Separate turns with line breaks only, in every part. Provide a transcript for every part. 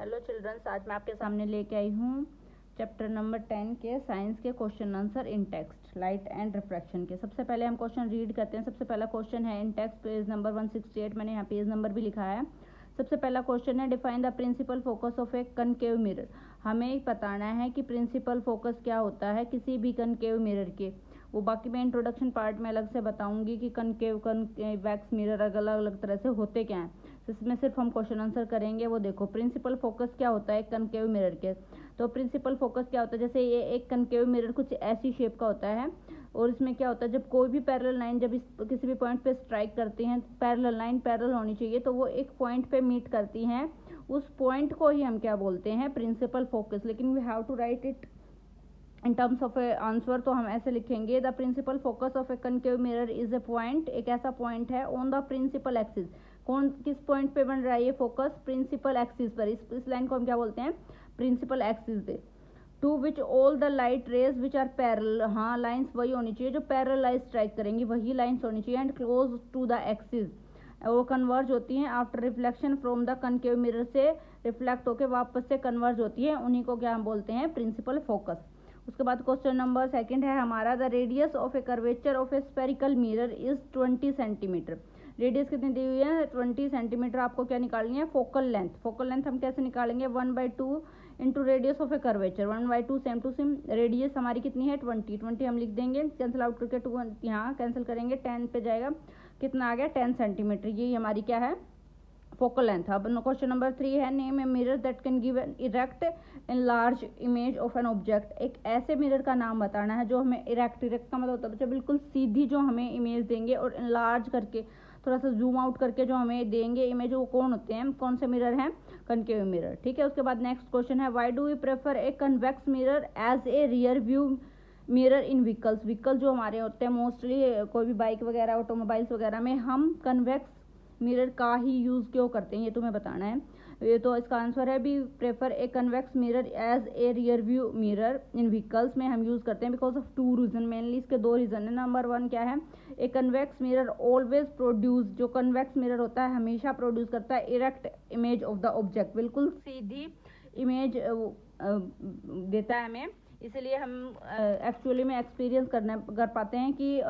Hello children's, आज मैं आपके सामने लेके आई हूँ चैप्टर नंबर 10 के साइंस के question answer in text, light and refraction के। सबसे पहले हम क्वेश्चन रीड करते हैं। सबसे पहला क्वेश्चन है इन टेक्स्ट, पेज नंबर 168। मैंने यहाँ पेज नंबर भी लिखा है। सबसे पहला क्वेश्चन है define the principal focus of a concave mirror. हमें बताना है कि प्रिंसिपल फोकस क्या होता है किसी भी कनकेव मिरर के। वो बाकी मैं इंट्रोडक्शन पार्ट में अलग से बताऊंगी कि कनवेक्स मिरर अलग अलग तरह से होते क्या हैं। इसमें सिर्फ हम क्वेश्चन आंसर करेंगे। वो देखो, प्रिंसिपल फोकस क्या होता है कनकेव मिरर के। तो प्रिंसिपल फोकस क्या होता है, जैसे ये एक कनकेव मिरर कुछ ऐसी शेप का होता है और इसमें क्या होता है, जब कोई भी पैरेलल लाइन जब इस किसी भी पॉइंट पे स्ट्राइक करती हैं, पैरेलल लाइन पैरेलल होनी चाहिए, तो वो एक पॉइंट पे मीट करती हैं। उस पॉइंट को ही हम क्या बोलते हैं, प्रिंसिपल फोकस। लेकिन we have to write it in terms of a answer, तो हम ऐसे लिखेंगे the principal focus of a concave mirror is a point. एक ऐसा पॉइंट है ऑन द प्रिंसिपल एक्सिस। कौन किस पॉइंट पे बन रहा है ये फोकस, प्रिंसिपल एक्सिस पर। इस लाइन को हम क्या बोलते हैं, principal axis they. To which all the light rays which are parallel, हाँ लाइंस वही होनी चाहिए जो पैरेलल लाइट स्ट्राइक करेंगी, वही लाइंस होनी चाहिए। And close to the axis, वो कन्वर्ज होती हैं after reflection from the concave mirror, से रिफ्लेक्ट होकर वापस से कन्वर्ज होती है, उन्हीं को क्या हम बोलते हैं, प्रिंसिपल फोकस। उसके बाद क्वेश्चन नंबर सेकंड है हमारा, the radius of a curvature of A spherical mirror is 20 centimetre. Radius कितनी दी हुई है, 20 सेंटीमीटर। आपको क्या निकालनी है, फोकल लेंथ। फोकल लेंथ हम कैसे निकालेंगे, 1/2 into radius of a curvature. 1/2 same to same. Radius हमारी कितनी है, 20 हम लिख देंगे, कैंसिल आउट करके 2 यहाँ कैंसिल करेंगे, 10 पे जाएगा, कितना आ गया, 10 सेंटीमीटर। यही हमारी क्या है, फोकल लेंथ। अब क्वेश्चन नंबर 3 है, name a mirror that can give an erect and large image of an object. एक ऐसे मिरर का नाम बताना है जो हमें इरेक्ट का मतलब होता है बच्चा बिल्कुल सीधी, जो हमें इमेज देंगे, और लार्ज करके थोड़ा सा जूम आउट करके जो हमें देंगे इमेज, वो कौन होते हैं, कौन से मिरर हैं, कनकेव मिरर। ठीक है। उसके बाद नेक्स्ट क्वेश्चन है, why do we prefer a convex mirror as a rear view mirror in vehicles. Vehicle जो हमारे होते हैं मोस्टली, कोई भी बाइक वगैरह ऑटोमोबाइल्स वगैरह में हम कन्वेक्स मिरर का ही यूज़ क्यों करते हैं, ये तुम्हें बताना है। ये तो इसका आंसर है भी, prefer a convex mirror as a rear view mirror in vehicles में हम यूज़ करते हैं बिकॉज ऑफ 2 रीज़न। मेनली इसके 2 रीज़न है। नंबर 1 क्या है, a convex mirror always produce, जो कन्वेक्स मिरर होता है हमेशा प्रोड्यूस करता है erect image of the object, बिल्कुल सीधी इमेज देता है हमें। इसलिए हम एक्चुअली में एक्सपीरियंस कर पाते हैं कि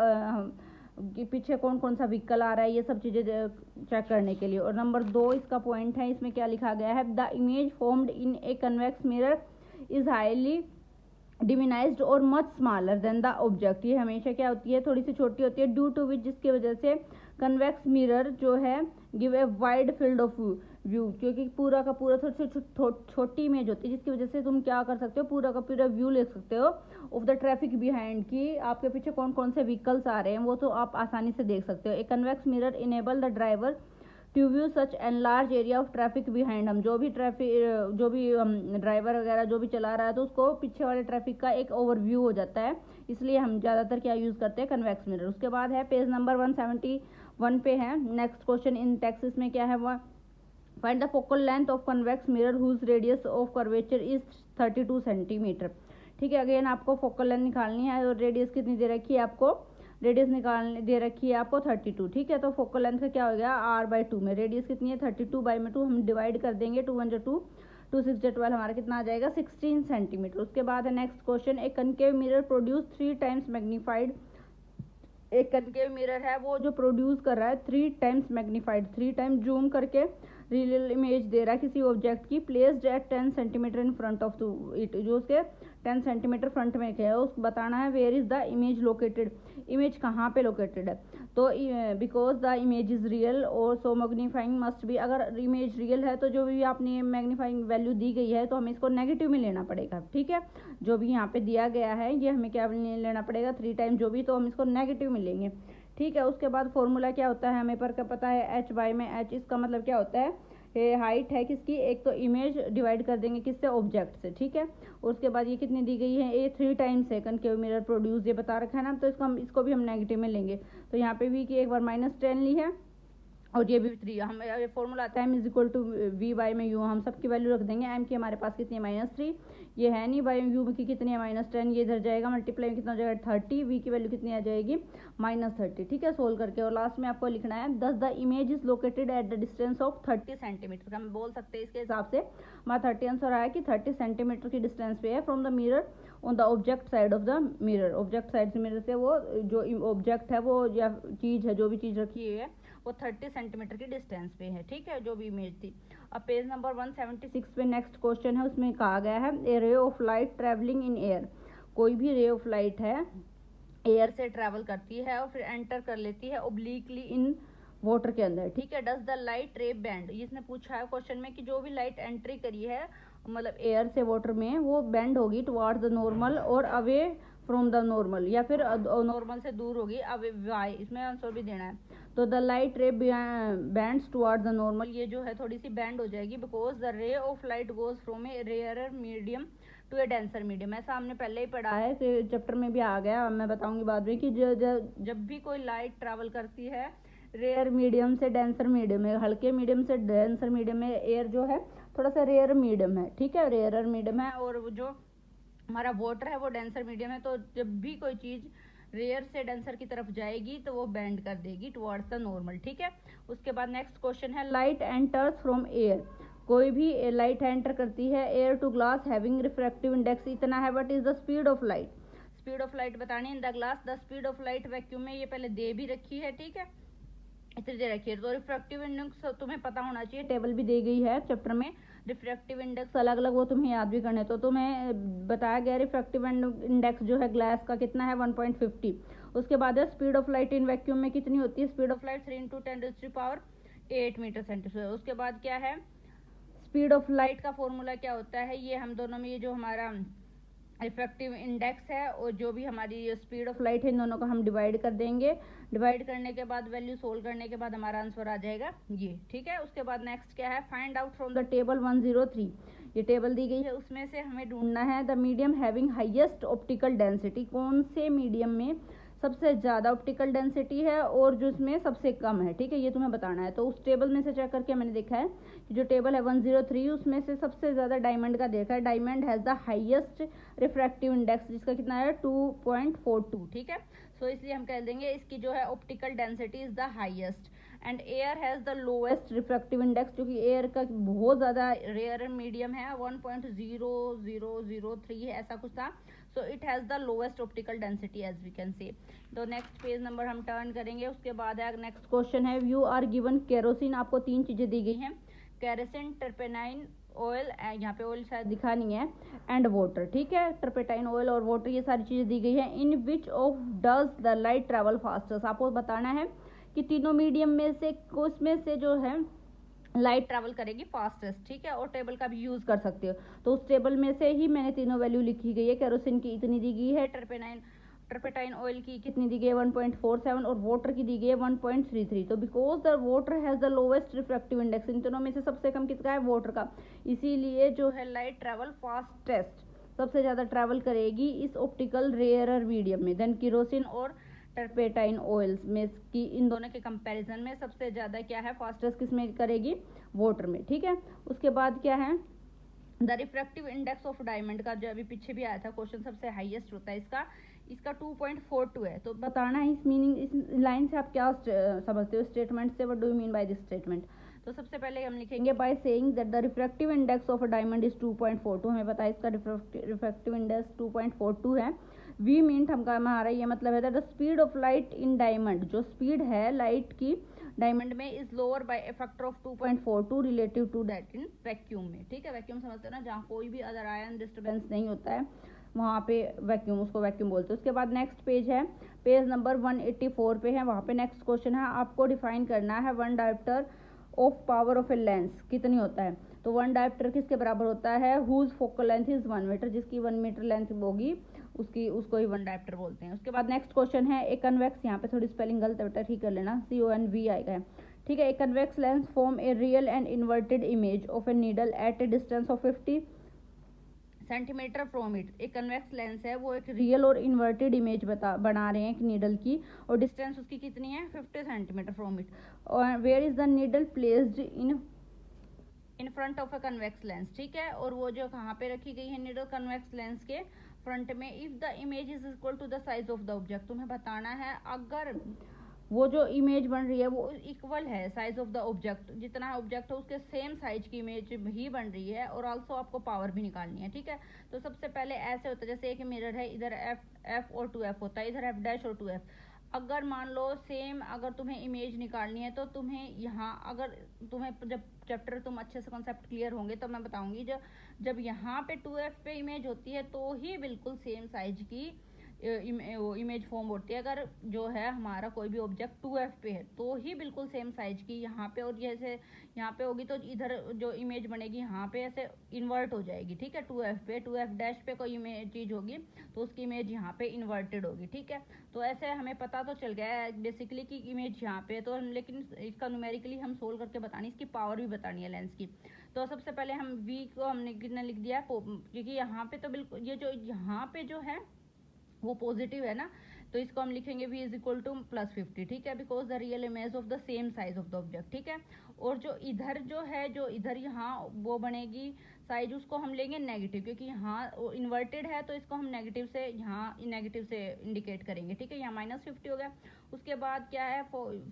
पीछे कौन कौन सा व्हीकल आ रहा है, ये सब चीज़ें चेक करने के लिए। और नंबर 2 इसका पॉइंट है, इसमें क्या लिखा गया है, the image formed in a convex mirror is highly diminished और much smaller than the object. ये हमेशा क्या होती है, थोड़ी सी छोटी होती है, ड्यू टू विच, जिसकी वजह से कन्वेक्स मिरर जो है give a wide field of view, क्योंकि पूरा का पूरा छोटी इमेज होती है, जिसकी वजह से तुम क्या कर सकते हो, पूरा का पूरा व्यू ले सकते हो ऑफ द ट्रैफिक बिहाइंड, की आपके पीछे कौन कौन से व्हीकल्स आ रहे हैं वो तो आप आसानी से देख सकते हो। A convex mirror enable the driver to view such an large area of traffic behind. हम जो भी ड्राइवर वगैरह जो भी चला रहा है तो उसको पीछे वाले ट्रैफिक का एक ओवरव्यू हो जाता है, इसलिए हम ज़्यादातर क्या यूज़ करते हैं, कन्वेक्स मिरर। उसके बाद है पेज नंबर 171 पे है नेक्स्ट क्वेश्चन इन टेक्स्ट में क्या है, वह find the focal length of convex mirror whose radius of curvature is 32 centimetre. ठीक है। अगेन आपको फोकल लेंथ निकालनी है और रेडियस कितनी दे रखी है, आपको रेडियस निकालने दे रखी है आपको 32। ठीक है। तो फोकल लेंथ का क्या हो गया, r/2 में रेडियस कितनी है, 32/2 हम डिवाइड कर देंगे, 2 1 2 2 6 12 हमारा कितना आ जाएगा, 16 सेंटीमीटर। उसके बाद है next question, a concave mirror produce 3 times magnified. एक कनकेव मिरर है वो जो प्रोड्यूस कर रहा है 3 टाइम्स मैग्नीफाइड, 3 टाइम जूम करके रियल इमेज दे रहा है किसी ऑब्जेक्ट की, placed at 10 centimetre in front of it, जो उसके 10 सेंटीमीटर फ्रंट में क्या है उसको बताना है, where is the image located, image कहाँ पे लोकेटेड है। तो because the image is real और सो मैग्नीफाइंग मस्ट बी, अगर इमेज रियल है तो जो भी आपने मैग्नीफाइंग वैल्यू दी गई है तो हमें इसको नेगेटिव में लेना पड़ेगा। ठीक है। जो भी यहाँ पे दिया गया है ये हमें क्या लेना पड़ेगा, 3 टाइम जो भी, तो हम इसको नेगेटिव में लेंगे। ठीक है। उसके बाद फॉर्मूला क्या होता है हमें पर का पता है, h में h, इसका मतलब क्या होता है, हाइट है किसकी, एक तो इमेज डिवाइड कर देंगे किससे, ऑब्जेक्ट से। ठीक है। और उसके बाद ये कितनी दी गई है, ये 3 टाइम्स है कनकेव मिरर प्रोड्यूस, ये बता रखा है ना, तो इसको भी हम नेगेटिव में लेंगे। तो यहाँ पे भी कि एक बार -10 ली है और ये भी 3, हम ये फॉर्मूला आता है m is equal to V by में यू, हम सबकी वैल्यू रख देंगे। m की हमारे पास कितनी है -3, ये है नहीं, बाई यू की कितनी है -10, ये इधर जाएगा मल्टीप्लाई में कितना हो जाएगा 30, वी की वैल्यू कितनी आ जाएगी -30। ठीक है, सोल्व करके। और लास्ट में आपको लिखना है the image is located at the distance of 30 centimetre. हम बोल सकते हैं इसके हिसाब से हमारा 30 आंसर आया कि 30 सेंटीमीटर की डिस्टेंस पे है from the mirror on the object side of the mirror. Object side से मिरर से वो जो ऑब्जेक्ट है वो या चीज़ है, जो भी चीज़ रखी हुई है वो 30 सेंटीमीटर की डिस्टेंस पे है। ठीक है, जो भी इमेज थी। अब पेज नंबर 176 पे नेक्स्ट क्वेश्चन है, उसमें कहा गया है a ray of light travelling in air. कोई भी रे ऑफ लाइट है एयर से ट्रैवल करती है और फिर एंटर कर लेती है ओब्लिकली इन वाटर के अंदर। ठीक है, डज द लाइट रे बेंड, इसने पूछा है क्वेश्चन में कि जो भी लाइट एंट्री करी है मतलब एयर से वाटर में वो बेंड होगी टुवार्ड्स द नॉर्मल और अवे फ्रॉम द नॉर्मल, या फिर नॉर्मल से दूर होगी अवे वाई, इसमें आंसर भी देना है। तो the light ray bends towards the normal, ये जो है थोड़ी सी बैंड हो जाएगी because the ray of light goes from a rarer medium to a denser medium. ऐसा हमने पहले ही पढ़ा है कि चैप्टर में भी आ गया, मैं बताऊंगी बाद में कि जब भी कोई लाइट ट्रैवल करती है रेयर मीडियम से डेंसर मीडियम में, हल्के मीडियम से डेंसर मीडियम में, एयर जो है थोड़ा सा रेयर मीडियम है। ठीक है, रेयर मीडियम है और जो हमारा वाटर है वो डेंसर मीडियम है। तो जब भी कोई चीज़ रेयर से डेंसर की तरफ जाएगी तो वो बेंड कर देगी टुवर्ड्स द नॉर्मल। ठीक है, उसके बाद नेक्स्ट क्वेश्चन है लाइट एंटर्स फ्रॉम एयर। कोई भी लाइट एंटर करती है air to glass having refractive index इतना है, what is the speed of light. Speed of light बतानी in the glass, the speed of light vacuum में, ये पहले दे भी रखी है। ठीक है, इतनी दे रखी है। तो रिफ्रैक्टिव इंडेक्स तुम्हें पता होना चाहिए, टेबल भी दी गई है चैप्टर में। रिफ्रैक्टिव इंडेक्स अलग अलग वो तुम्हें याद भी करने, तो तुम्हें बताया गया रिफ्रैक्टिव इंडेक्स जो है ग्लास का कितना है 1.50। उसके बाद है speed of light in vacuum में कितनी होती है, speed of light 3 × 10⁸ metre centimetre. उसके बाद क्या है स्पीड ऑफ लाइट का फॉर्मूला क्या होता है, ये हम दोनों में ये जो हमारा रिफ्रैक्टिव इंडेक्स है और जो भी हमारी स्पीड ऑफ लाइट है इन दोनों को हम डिवाइड कर देंगे। डिवाइड करने के बाद वैल्यू सोल्व करने के बाद हमारा आंसर आ जाएगा ये। ठीक है, उसके बाद नेक्स्ट क्या है find out from the table 103। ये टेबल दी गई है, उसमें से हमें ढूंढना है the medium having highest optical density. कौन से मीडियम में सबसे ज़्यादा ऑप्टिकल डेंसिटी है और जो इसमें सबसे कम है। ठीक है, ये तुम्हें बताना है। तो उस टेबल में से चेक करके मैंने देखा है कि जो टेबल है 103 उसमें से सबसे ज़्यादा डायमंड का देखा है। Diamond has the highest refractive index, जिसका कितना है 2.42। ठीक है, सो इसलिए हम कह देंगे इसकी जो है optical density is the highest. And air has the lowest refractive index, क्योंकि एयर का बहुत ज़्यादा रेयर मीडियम है 1.0003 है ऐसा कुछ था। So it has the lowest optical density as we can say. तो नेक्स्ट पेज नंबर हम टर्न करेंगे। उसके बाद है नेक्स्ट क्वेश्चन है यू आर गिवन केरोसिन। आपको 3 चीज़ें दी गई हैं, केरोसिन, टर्पेनाइन ऑयल, यहाँ पे ऑयल शायद दिखा नहीं है, एंड वाटर। ठीक है, टर्पेटाइन ऑयल और वाटर ये सारी चीज़ें दी गई हैं। In which of does the light travel fastest, आपको बताना है कि तीनों मीडियम में से उसमें से जो है लाइट ट्रैवल करेगी फास्टेस्ट। ठीक है, और टेबल का भी यूज़ कर सकते हो। तो उस टेबल में से ही मैंने तीनों वैल्यू लिखी गई है। केरोसिन की इतनी दी गई है, टर्पेटाइन ऑयल की कितनी दी गई है 1.47 और वाटर की दी गई है 1.33। तो because the water has the lowest refractive index, इन तीनों में से सबसे कम किसका है वाटर का, इसीलिए जो है लाइट ट्रैवल फास्टेस्ट सबसे ज़्यादा ट्रैवल करेगी इस ऑप्टिकल रेयरर मीडियम में। देन केरोसिन और टर्पेटाइन ऑयल्स में की इन दोनों के कंपैरिजन में सबसे ज़्यादा क्या है फास्टेस्ट किस में करेगी वाटर में। ठीक है, उसके बाद क्या है the refractive index of diamond का, जो अभी पीछे भी आया था क्वेश्चन, सबसे हाईएस्ट होता है इसका 2.42 है। तो बताना है इस मीनिंग, इस लाइन से आप क्या समझते हो स्टेटमेंट से, what do you mean by this statement. तो सबसे पहले हम लिखेंगे by saying that the refractive index of a diamond is 2.42। हमें पता है इसका रिफ्रैक्टिव इंडेक्स 2.42 है। वी मीन हमारा ये मतलब है that the speed of light in diamond, जो स्पीड है लाइट की डायमंड में is lower by a factor of 2.42 relative to that in vacuum में। ठीक है, वैक्यूम समझते हो ना, जहाँ कोई भी अदर आयन डिस्टर्बेंस नहीं होता है वहाँ पे वैक्यूम, उसको वैक्यूम बोलते हैं। उसके बाद नेक्स्ट पेज है, पेज नंबर 184 पे है, वहाँ पे नेक्स्ट क्वेश्चन है आपको डिफाइन करना है 1 dioptre of power of a lens कितनी होता है। तो 1 डायोप्टर किसके बराबर होता है, whose focal length is 1 metre, जिसकी 1 मीटर लेंथ होगी उसको ही 1 डायोप्टर बोलते हैं। उसके बाद नेक्स्ट क्वेश्चन है ए कन्वेक्स, यहाँ पे थोड़ी स्पेलिंग गलत है बेटा, ठीक कर लेना, CONV आएगा। ठीक है, a convex lens form a real and inverted image of a needle at a distance of 50 centimetre from it. एक कन्वेक्स लेंस है, वो एक रियल और इन्वर्टेड इमेज बना रहे हैं एक नीडल की, और डिस्टेंस उसकी कितनी है 50 सेंटीमीटर फ्रॉम इट। और where is the needle placed in front of a convex lens, ठीक है। और वो जो कहाँ पे रखी गई है नीडल कन्वेक्स लेंस के फ्रंट में। If the image is equal to the size of the object, तुम्हें बताना है अगर वो जो इमेज बन रही है वो इक्वल है साइज ऑफ द ऑब्जेक्ट, जितना ऑब्जेक्ट है उसके सेम साइज की इमेज ही बन रही है, और ऑल्सो आपको पावर भी निकालनी है, ठीक है। तो सबसे पहले ऐसे होता है, जैसे एक मिरर है, इधर एफ और 2f होता है, इधर एफ डैश और 2f। अगर मान लो सेम अगर तुम्हें इमेज निकालनी है तो तुम्हें यहाँ, अगर तुम्हें जब चैप्टर तुम अच्छे से कॉन्सेप्ट क्लियर होंगे तो मैं बताऊंगी, जब यहाँ पे 2f पे इमेज होती है तो ही बिल्कुल सेम साइज की इमेज फॉर्म होती है। अगर जो है हमारा कोई भी ऑब्जेक्ट 2f पे है तो ही बिल्कुल सेम साइज की यहाँ पे, और जैसे यहाँ पे होगी तो इधर जो इमेज बनेगी यहाँ पे ऐसे इन्वर्ट हो जाएगी, ठीक है। 2f पे 2f डैश पे कोई इमेज चीज होगी तो उसकी इमेज यहाँ पे इन्वर्टेड होगी, ठीक है। तो ऐसे हमें पता तो चल गया है बेसिकली कि इमेज यहाँ पे, तो लेकिन इसका न्यूमेरिकली हम सोल्व करके बतानी, इसकी पावर भी बतानी है लेंस की। तो सबसे पहले हम v को हमने कितना लिख दिया, क्योंकि यहाँ पे तो बिल्कुल ये जो यहाँ पे जो है वो पॉजिटिव है ना, तो इसको हम लिखेंगे v इज इक्वल टू +50, ठीक है, because the real image of the same size of the object, ठीक है। और जो इधर जो इधर यहाँ वो बनेगी साइज, उसको हम लेंगे नेगेटिव, क्योंकि यहाँ इन्वर्टेड है तो इसको हम नेगेटिव से यहाँ नेगेटिव से इंडिकेट करेंगे, ठीक है। यहाँ -50 हो गया। उसके बाद क्या है,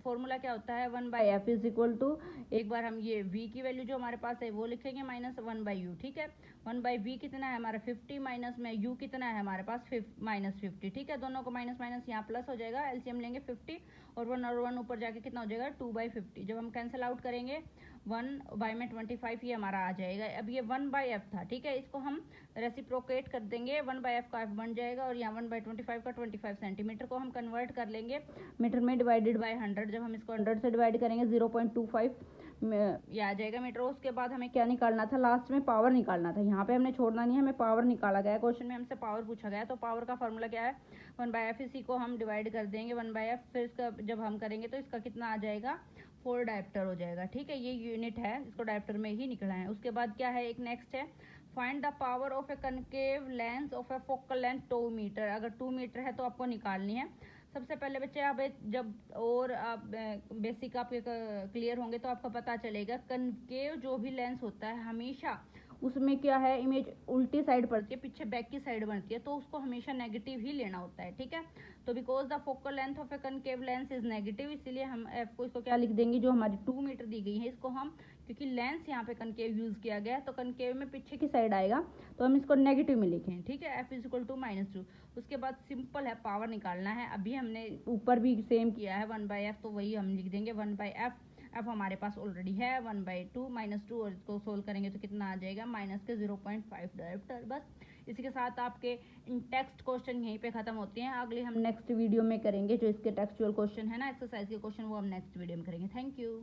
फॉर्मूला क्या होता है, 1/f इज इक्वल टू, एक बार हम ये v की वैल्यू जो हमारे पास है वो लिखेंगे -1/u, ठीक है। 1/v कितना है हमारा 50, माइनस में u कितना है हमारे पास -50, ठीक है। दोनों को माइनस माइनस यहाँ प्लस हो जाएगा, एलसीएम लेंगे 50 और 1 और 1 ऊपर जाके कितना हो जाएगा 2/50। जब हम कैंसिल आउट करेंगे 1/25 ये हमारा आ जाएगा। अब ये 1/f था, ठीक है, इसको हम रेसिप्रोकेट कर देंगे, 1/f का f बन जाएगा, और यहाँ 1/25 का 25 सेंटीमीटर को हम कन्वर्ट कर लेंगे मीटर में डिवाइडेड बाय 100। जब हम इसको 100 से डिवाइड करेंगे 0.25 ये आ जाएगा मीटर। उसके बाद हमें क्या निकालना था, लास्ट में पावर निकालना था। यहाँ पे हमने छोड़ना नहीं है, हमें पावर निकाला गया, क्वेश्चन में हमसे पावर पूछा गया। तो पावर का फॉर्मूला क्या है, 1/f, इसी को हम डिवाइड कर देंगे 1/f, फिर इसका जब हम करेंगे तो इसका कितना आ जाएगा 4 डायप्टर हो जाएगा, ठीक है। ये यूनिट है, इसको डायप्टर में ही निकला है। उसके बाद क्या है, एक नेक्स्ट है, find the power of a concave lens of a focal length 2 metre. अगर 2 मीटर है तो आपको निकालनी है। सबसे पहले बच्चे आप जब और आप बेसिक आपके क्लियर होंगे तो आपको पता चलेगा कनकेव जो भी लेंस होता है हमेशा उसमें क्या है, इमेज उल्टी साइड पड़ती है, पीछे बैक की साइड बनती है, तो उसको हमेशा नेगेटिव ही लेना होता है, ठीक है। तो because the focal length of a concave lens is negative, इसीलिए हम एफ को इसको क्या लिख देंगे, जो हमारी 2 मीटर दी गई है इसको हम, क्योंकि लेंस यहाँ पे कनकेव यूज किया गया है तो कनकेव में पीछे की साइड आएगा, तो हम इसको नेगेटिव में लिखें, ठीक है। F is equal to -2। उसके बाद सिंपल है, पावर निकालना है। अभी हमने ऊपर भी सेम किया है 1/f, तो वही हम लिख देंगे 1/f। एफ हमारे पास ऑलरेडी है 1/2 -2, और इसको सोल्व करेंगे तो कितना आ जाएगा -0.5 डायप्टर। बस इसी के साथ आपके टेक्स्ट क्वेश्चन यहीं पे खत्म होते हैं। अगले हम नेक्स्ट वीडियो में करेंगे जो इसके टेक्सचुअल क्वेश्चन है ना, एक्सरसाइज के क्वेश्चन, वो हम नेक्स्ट वीडियो में करेंगे। Thank you.